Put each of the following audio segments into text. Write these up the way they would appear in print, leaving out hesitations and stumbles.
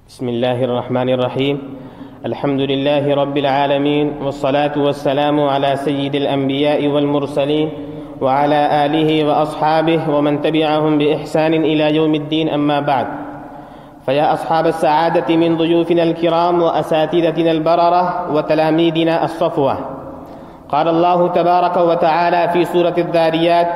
بسم الله الرحمن الرحيم. الحمد لله رب العالمين، والصلاة والسلام على سيد الأنبياء والمرسلين وعلى آله وأصحابه ومن تبعهم بإحسان إلى يوم الدين. أما بعد، فيا أصحاب السعادة من ضيوفنا الكرام وأساتذتنا البررة وتلاميذنا الصفوة، قال الله تبارك وتعالى في سورة الذاريات: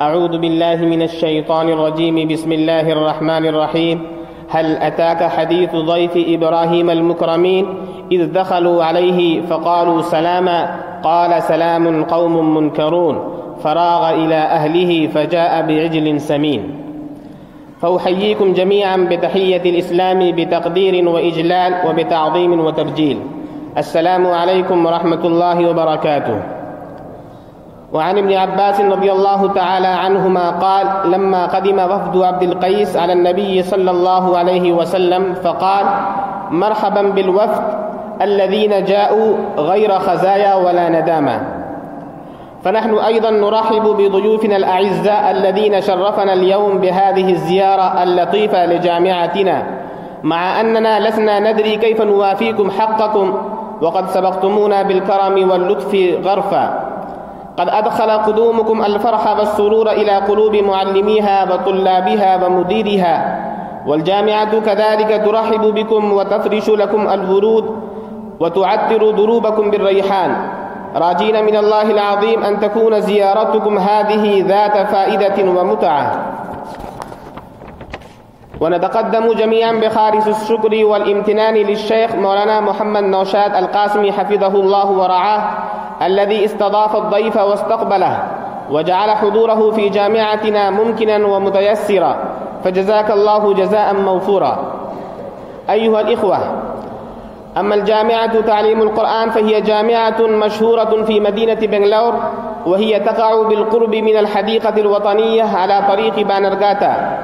أعوذ بالله من الشيطان الرجيم، بسم الله الرحمن الرحيم. هل أتاك حديث ضيف إبراهيم المكرمين إذ دخلوا عليه فقالوا سلاما قال سلام قوم منكرون فراغ إلى أهله فجاء بعجل سمين. فأحييكم جميعا بتحية الإسلام بتقدير وإجلال وبتعظيم وتبجيل. السلام عليكم ورحمة الله وبركاته. وعن ابن عباس رضي الله تعالى عنهما قال: لما قدم وفد عبد القيس على النبي صلى الله عليه وسلم فقال: مرحبا بالوفد الذين جاءوا غير خزايا ولا ندامة. فنحن أيضا نرحب بضيوفنا الأعزاء الذين شرفنا اليوم بهذه الزيارة اللطيفة لجامعتنا، مع أننا لسنا ندري كيف نوافيكم حقكم، وقد سبقتمونا بالكرم واللطف غرفا. قد أدخل قدومكم الفرح والسرور إلى قلوب معلميها وطلابها ومديرها، والجامعة كذلك ترحب بكم وتفرش لكم الورود وتعطر دروبكم بالريحان، راجين من الله العظيم أن تكون زيارتكم هذه ذات فائدة ومتعة. ونتقدم جميعا بخالص الشكر والامتنان للشيخ مولانا محمد نوشاد القاسمي حفظه الله ورعاه، الذي استضاف الضيف واستقبله وجعل حضوره في جامعتنا ممكنا ومتيسرا، فجزاك الله جزاء موفورا. أيها الإخوة، أما الجامعة تعليم القرآن فهي جامعة مشهورة في مدينة بنغلور، وهي تقع بالقرب من الحديقة الوطنية على طريق بانرغاتا.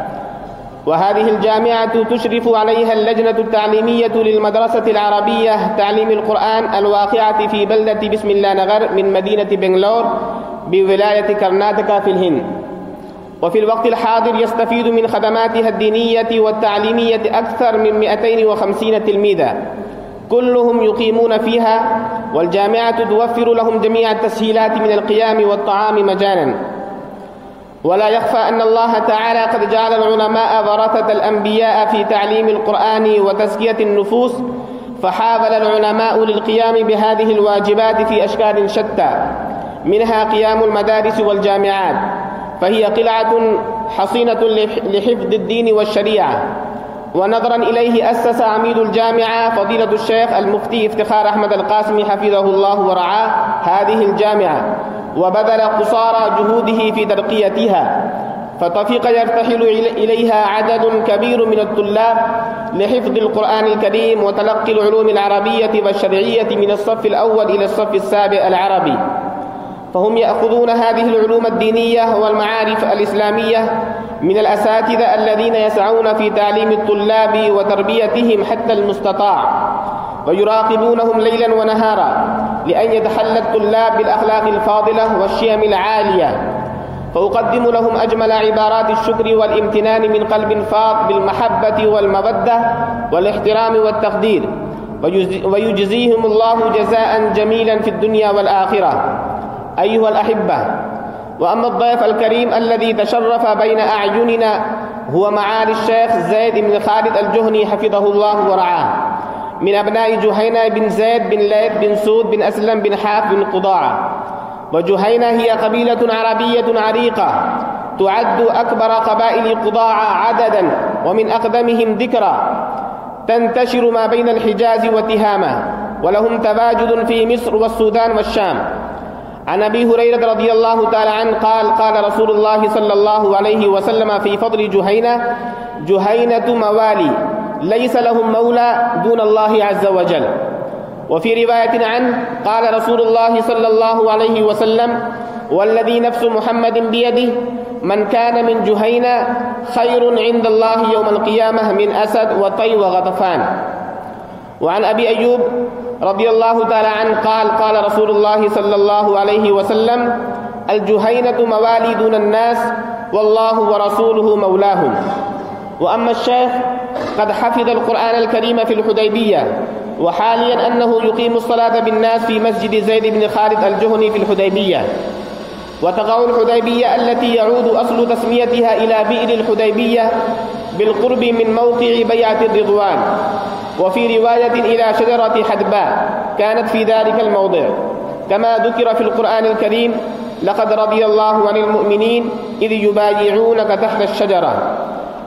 وهذه الجامعة تشرف عليها اللجنة التعليمية للمدرسة العربية تعليم القرآن الواقعة في بلدة بسم الله نغر من مدينة بنغلور بولاية كرناتكا في الهند. وفي الوقت الحاضر يستفيد من خدماتها الدينية والتعليمية أكثر من 250 تلميذا، كلهم يقيمون فيها، والجامعة توفر لهم جميع التسهيلات من القيام والطعام مجانا. ولا يخفى أن الله تعالى قد جعل العلماء ورثة الأنبياء في تعليم القرآن وتزكية النفوس، فحاول العلماء للقيام بهذه الواجبات في أشكال شتى، منها قيام المدارس والجامعات، فهي قلعة حصينة لحفظ الدين والشريعة. ونظرا إليه أسس عميد الجامعة فضيلة الشيخ المفتي افتخار أحمد القاسمي حفظه الله ورعاه هذه الجامعة، وبذل قصارى جهوده في ترقيتها، فطفق يرتحل إليها عدد كبير من الطلاب لحفظ القرآن الكريم وتلقي العلوم العربية والشرعية من الصف الأول إلى الصف السابع العربي. فهم يأخذون هذه العلوم الدينية والمعارف الإسلامية من الأساتذة الذين يسعون في تعليم الطلاب وتربيتهم حتى المستطاع، ويراقبونهم ليلا ونهارا لأن يتحلى الطلاب بالأخلاق الفاضلة والشيم العالية. فأقدم لهم أجمل عبارات الشكر والامتنان من قلب فاض بالمحبة والمودة والاحترام والتقدير، ويجزيهم الله جزاء جميلا في الدنيا والآخرة. أيها الأحبة، وأما الضيف الكريم الذي تشرف بين أعيننا هو معالي الشيخ زيد بن خالد الجهني حفظه الله ورعاه، من أبناء جهينة بن زيد بن ليث بن سود بن أسلم بن حاف بن قضاعة. وجهينة هي قبيلة عربية عريقة تعد أكبر قبائل قضاعة عددا ومن أقدمهم ذكرا، تنتشر ما بين الحجاز وتهامة، ولهم تواجد في مصر والسودان والشام. عن أبي هريرة رضي الله تعالى عنه قال: قال رسول الله صلى الله عليه وسلم في فضل جهينة: جهينة موالي ليس لهم مولى دون الله عز وجل. وفي رواية عنه قال رسول الله صلى الله عليه وسلم: والذي نفس محمد بيده من كان من جهينة خير عند الله يوم القيامة من أسد وطي وغطفان. وعن أبي أيوب رضي الله تعالى عنه قال: قال رسول الله صلى الله عليه وسلم: الجهينة موالي دون الناس والله ورسوله مولاهم. وأما الشيخ قد حفظ القرآن الكريم في الحديبية، وحاليا أنه يقيم الصلاة بالناس في مسجد زيد بن خالد الجهني في الحديبية. وتقع الحديبية التي يعود أصل تسميتها إلى بئر الحديبية بالقرب من موقع بيعة الرضوان، وفي رواية إلى شجرة حدباء كانت في ذلك الموضع، كما ذكر في القرآن الكريم: لقد رضي الله عن المؤمنين إذ يبايعونك تحت الشجرة،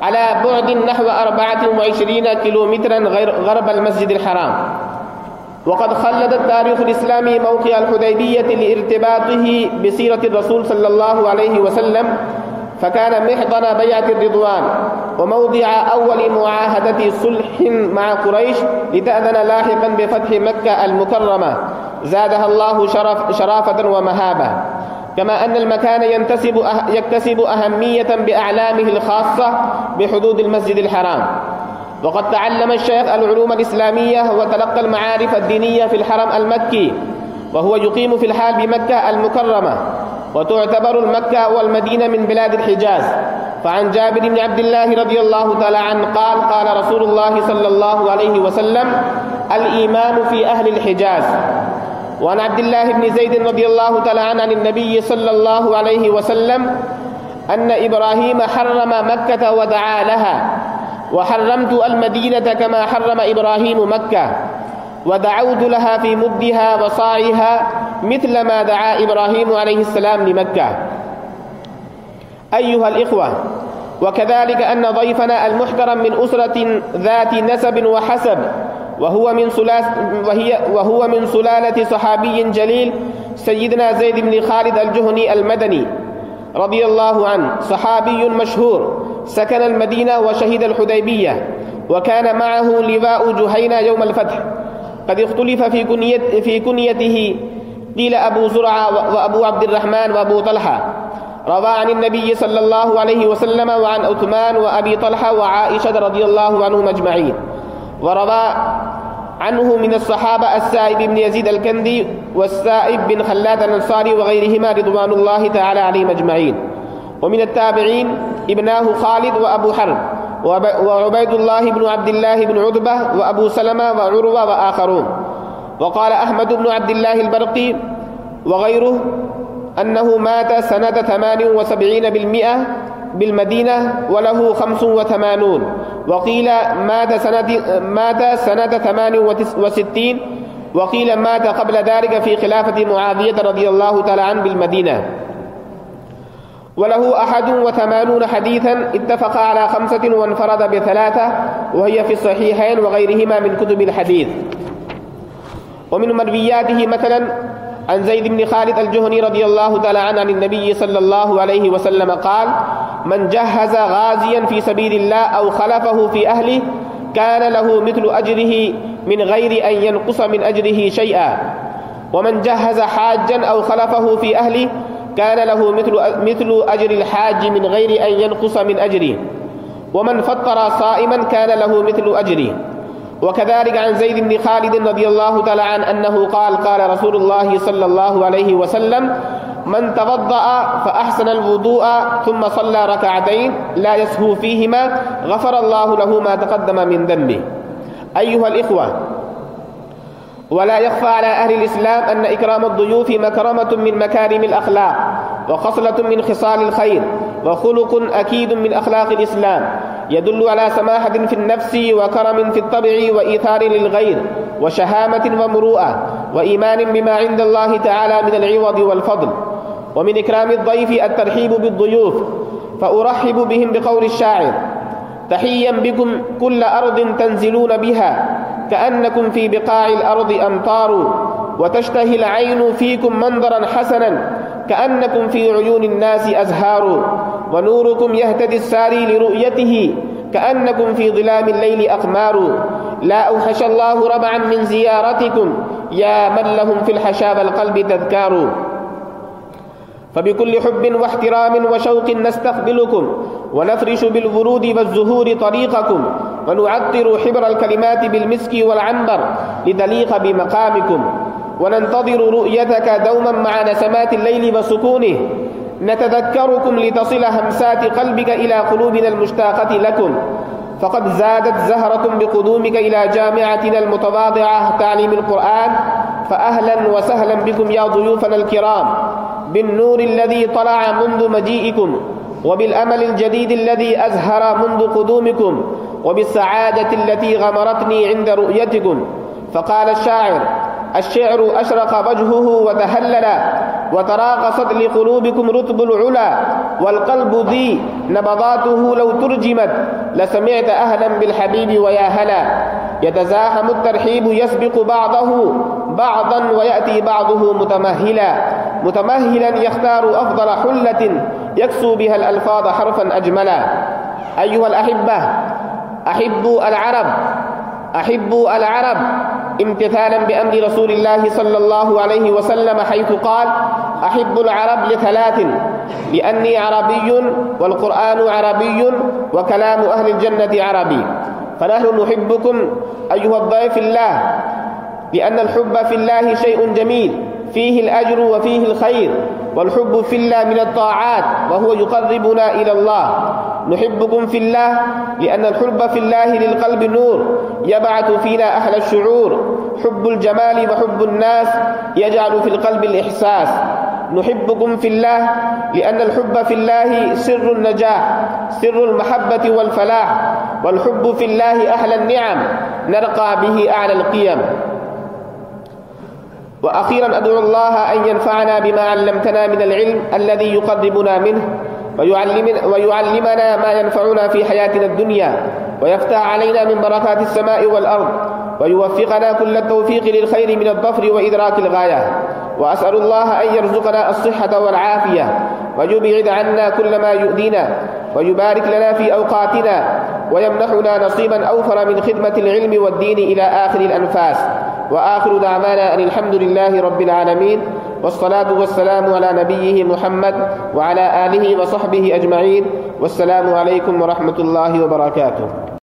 على بعد نحو 24 كيلومترا غرب المسجد الحرام. وقد خلد التاريخ الإسلامي موقع الحديبية لارتباطه بسيرة الرسول صلى الله عليه وسلم، فكان محضن بيعة الرضوان وموضع أول معاهدة صلح مع قريش لتأذن لاحقا بفتح مكة المكرمة زادها الله شرافة ومهابة. كما أن المكان يكتسب أهمية بأعلامه الخاصة بحدود المسجد الحرام. وقد تعلم الشيخ العلوم الإسلامية وتلقى المعارف الدينية في الحرم المكي، وهو يقيم في الحال بمكة المكرمة، وتعتبر المكة والمدينة من بلاد الحجاز. فعن جابر بن عبد الله رضي الله تعالى عنه قال: قال رسول الله صلى الله عليه وسلم: الإيمان في أهل الحجاز. وعن عبد الله بن زيد رضي الله تعالى عنه عن النبي صلى الله عليه وسلم أن إبراهيم حرم مكة ودعا لها، وحرمت المدينة كما حرم إبراهيم مكة، ودعوت لها في مدها وصاعها مثل ما دعا إبراهيم عليه السلام لمكة. أيها الإخوة، وكذلك أن ضيفنا المحترم من أسرة ذات نسب وحسب، وهو من سلالة صحابي جليل سيدنا زيد بن خالد الجهني المدني رضي الله عنه، صحابي مشهور سكن المدينة وشهد الحديبية، وكان معه لواء جهينة يوم الفتح. قد اختلف في كنيته، قيل أبو زرعة وأبو عبد الرحمن وأبو طلحة. روى عن النبي صلى الله عليه وسلم وعن عثمان وأبي طلحة وعائشة رضي الله عنهم أجمعين. وروى عنه من الصحابة السائب بن يزيد الكندي والسائب بن خلاد الأنصاري وغيرهما رضوان الله تعالى عليهم أجمعين. ومن التابعين ابناه خالد وأبو حرب وعبيد الله بن عبد الله بن عتبة وأبو سلمة وعروة وآخرون. وقال أحمد بن عبد الله البرقي وغيره أنه مات سنة 78 بالمدينة وله 85، وقيل مات سنة 68، وقيل مات قبل ذلك في خلافة معاوية رضي الله تعالى عنه بالمدينة. وله 81 حديثا، اتفق على 5 وانفرد ب3، وهي في الصحيحين وغيرهما من كتب الحديث. ومن مروياته مثلا عن زيد بن خالد الجهني رضي الله تعالى عنه عن النبي صلى الله عليه وسلم قال: من جهز غازيا في سبيل الله أو خلفه في أهله كان له مثل أجره من غير أن ينقص من أجره شيئا، ومن جهز حاجا أو خلفه في أهله كان له مثل أجر الحاج من غير أن ينقص من أجره، ومن فطر صائما كان له مثل أجره. وكذلك عن زيد بن خالد رضي الله تعالى عنه أنه قال: قال رسول الله صلى الله عليه وسلم: من توضأ فأحسن الوضوء ثم صلى ركعتين لا يسهو فيهما غفر الله له ما تقدم من ذنبه. أيها الإخوة، ولا يخفى على أهل الإسلام أن إكرام الضيوف مكرمة من مكارم الأخلاق، وخصلة من خصال الخير، وخلق أكيد من أخلاق الإسلام، يدل على سماحة في النفس وكرم في الطبع وإيثار للغير وشهامة ومروءة وإيمان بما عند الله تعالى من العوض والفضل. ومن إكرام الضيف الترحيب بالضيوف، فأرحب بهم بقول الشاعر: تحيا بكم كل أرض تنزلون بها كأنكم في بقاع الأرض أمطار، وتشتهي العين فيكم منظرا حسنا كأنكم في عيون الناس أزهار، ونوركم يهتدي الساري لرؤيته كأنكم في ظلام الليل أقمار. لا أوحش الله ربعا من زيارتكم يا من لهم في الحشاب القلب تذكار. فبكل حب واحترام وشوق نستقبلكم، ونفرش بالورود والزهور طريقكم، ونعطر حبر الكلمات بالمسك والعنبر لتليق بمقامكم، وننتظر رؤيتك دوما مع نسمات الليل وسكونه، نتذكركم لتصل همسات قلبك إلى قلوبنا المشتاقة لكم. فقد زادت زهرة بقدومك إلى جامعتنا المتواضعة تعليم القرآن، فأهلا وسهلا بكم يا ضيوفنا الكرام، بالنور الذي طلع منذ مجيئكم، وبالأمل الجديد الذي أزهر منذ قدومكم، وبالسعادة التي غمرتني عند رؤيتكم. فقال الشاعر: الشعر أشرق وجهه وتهلل، وتراقصت لقلوبكم رتب العلا، والقلب ذي نبضاته لو ترجمت لسمعت أهلا بالحبيب ويا هلا. يتزاحم الترحيب يسبق بعضه بعضا، ويأتي بعضه متمهلا يختار أفضل حلة يكسو بها الألفاظ حرفا أجملا. أيها الأحبة، أحبوا العرب امتثالا بأمر رسول الله صلى الله عليه وسلم، حيث قال: أحب العرب لثلاث: لأني عربي، والقرآن عربي، وكلام أهل الجنة عربي. فنحن نحبكم أيها الضيف الله، لأن الحب في الله شيء جميل فيه الأجر وفيه الخير، والحب في الله من الطاعات وهو يقربنا إلى الله. نحبكم في الله لأن الحب في الله للقلب نور يبعث فينا أهل الشعور، حب الجمال وحب الناس يجعل في القلب الإحساس. نحبكم في الله لأن الحب في الله سر النجاح، سر المحبة والفلاح، والحب في الله أحلى النعم نرقى به أعلى القيم. وأخيرا أدعو الله أن ينفعنا بما علمتنا من العلم الذي يقربنا منه، ويعلمنا ما ينفعنا في حياتنا الدنيا، ويفتح علينا من بركات السماء والأرض، ويوفقنا كل التوفيق للخير من الظفر وإدراك الغاية. وأسأل الله أن يرزقنا الصحة والعافية، ويبعد عنا كل ما يؤذينا، ويبارك لنا في أوقاتنا، ويمنحنا نصيبا أوفر من خدمة العلم والدين إلى آخر الأنفاس. وآخر دعوانا أن الحمد لله رب العالمين، والصلاة والسلام على نبيه محمد وعلى آله وصحبه أجمعين، والسلام عليكم ورحمة الله وبركاته.